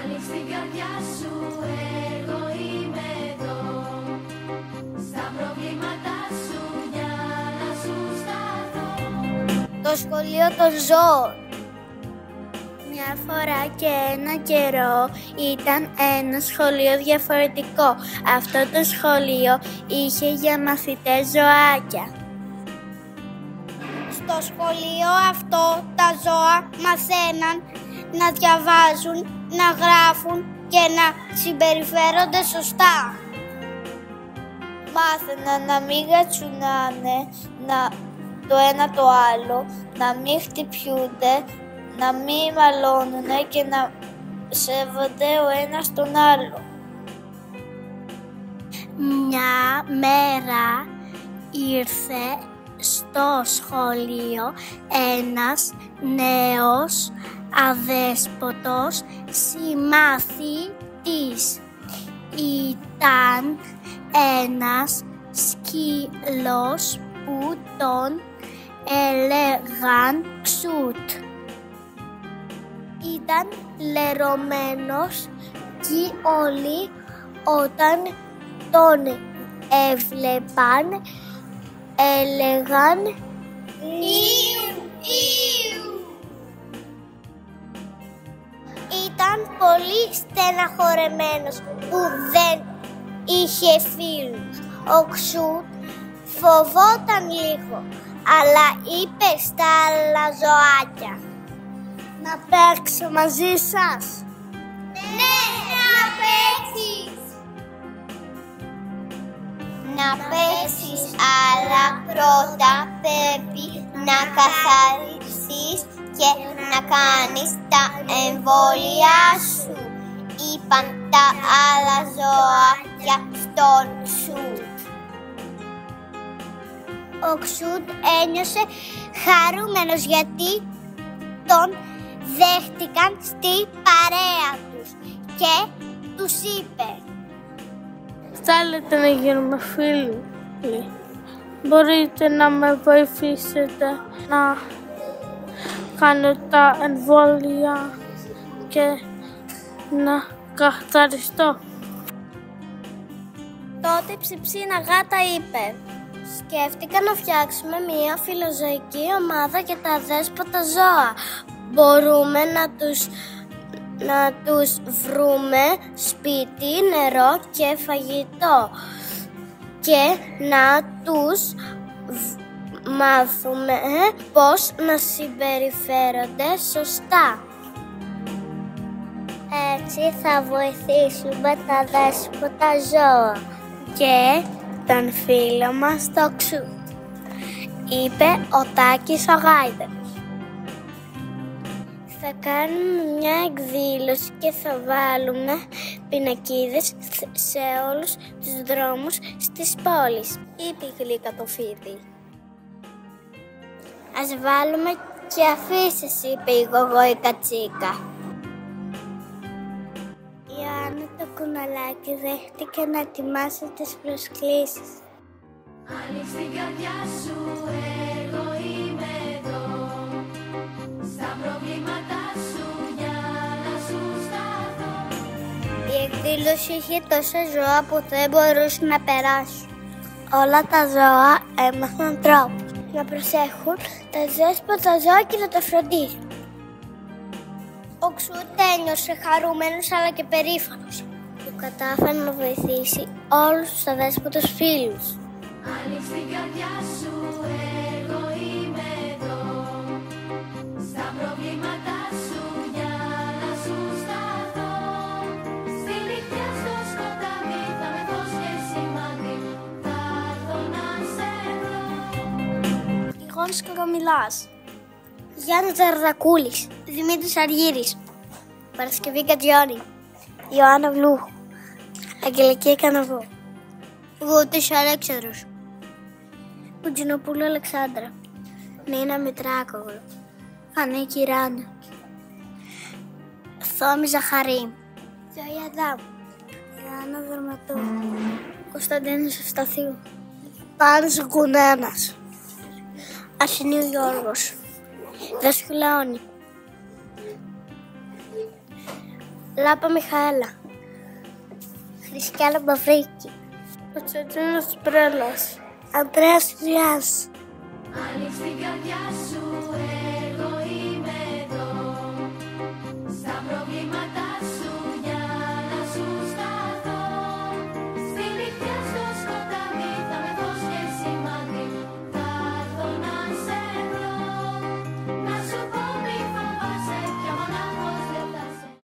Ανοίξ την καρδιά σου, εγώ είμαι εδώ. Στα προβλήματά σου για να σου σταθώ. Το σχολείο των ζώων. Μια φορά και ένα καιρό ήταν ένα σχολείο διαφορετικό. Αυτό το σχολείο είχε για μαθητές ζωάκια. Στο σχολείο αυτό τα ζώα μαθαίναν να διαβάζουν, να γράφουν και να συμπεριφέρονται σωστά. Μάθαιναν να μην γατσουνάνε το ένα το άλλο, να μην χτυπιούνται, να μην μαλώνουνε και να σέβονται ο ένας τον άλλο. Μια μέρα ήρθε στο σχολείο ένας νέος αδέσποτος συμμαθητής. Ήταν ένας σκύλος που τον έλεγαν Ξούτ. Ήταν λερωμένος και όλοι όταν τον έβλεπαν έλεγαν «Ιου, Ιου». Ήταν πολύ στεναχωρεμένος που δεν είχε φίλους. Ο Ξούτ φοβόταν λίγο, αλλά είπε στα άλλα ζωάκια «Να παίξω μαζί σας». «Ναι, να παίξεις». «Να παίξεις, αλλά πρώτα πρέπει να καθαριστείς και να κάνεις τα εμβόλια σου», είπαν τα άλλα ζωάκια στον Ξούτ. Ο Ξούτ ένιωσε χαρούμενος γιατί τον δέχτηκαν στη παρέα τους και τους είπε «Θέλετε να γίνουμε φίλοι? Μπορείτε να με βοηθήσετε να κάνω τα εμβόλια και να καθαριστώ?» Τότε η Ψιψίνα γάτα είπε «Σκέφτηκα να φτιάξουμε μια φιλοζωική ομάδα για τα αδέσποτα ζώα. Μπορούμε να τους βρούμε σπίτι, νερό και φαγητό και να τους μάθουμε πώς να συμπεριφέρονται σωστά. Έτσι θα βοηθήσουμε τα αδέσποτα ζώα και τον φίλο μας το Ξούτ», είπε ο Τάκης ο Γάιδαρος. «Θα κάνουμε μια εκδήλωση και θα βάλουμε πινακίδες σε όλους τους δρόμους στις πόλεις», είπε η Γλύκα το Φίδι. «Ας βάλουμε και αφήσεις», είπε η Γογό η Κατσίκα. Η Άννα το Κουναλάκι δέχτηκε να ετοιμάσει τις προσκλήσεις. Ανοίξ την καρδιά σου, εγώ είμαι εδώ. Στα προβλήματά σου για να σου σταθώ. Η εκδήλωση είχε τόσα ζώα που δεν μπορούσαν να περάσουν. Όλα τα ζώα έμαθαν τρόπους να προσέχουν τα δέσποτα ζώα και να τα φροντίζουν. Ο Ξούτ ένιωσε χαρούμενος αλλά και περήφανος που κατάφερε να βοηθήσει όλους τους αδέσποτους φίλους. Ανοίξ την καρδιά σου, εγώ είμαι εδώ. Στα προβλήματά σου για να σου σταθώ. Στη νύχτα στο σκοτάδι θα με φως και σημάδι. Θα έρθω να σε βρω. Τυχόνης Κακομιλάς, Γιάννης Ζαρδακούλης, Δημήτρης Αργύρης, Παρασκευή Κατζιόνη, Ιωάννα Βλούχου, Αγγελική Καναβό, Γούτης Αλέξανδρος, Κουτζινοπούλου Αλεξάνδρα, Νίνα Μητράκογλου, Φανίκη Ράνα, Θόμη Ζαχαρή, Ζωή Αδάμ, Ιωάννα Δερματού, Κωνσταντίνος Ευσταθίου, Πάνος Κουνένας, Ασυνίου Γιώργος, Δέσποινα Λαόνη, Λάπα Μιχαέλα. Χριστιάνα Μαυρίκη. Κωνσταντίνος Πρέλλας. Ανδρέας Ηλιάς. Ανοίξ την καρδιά σου.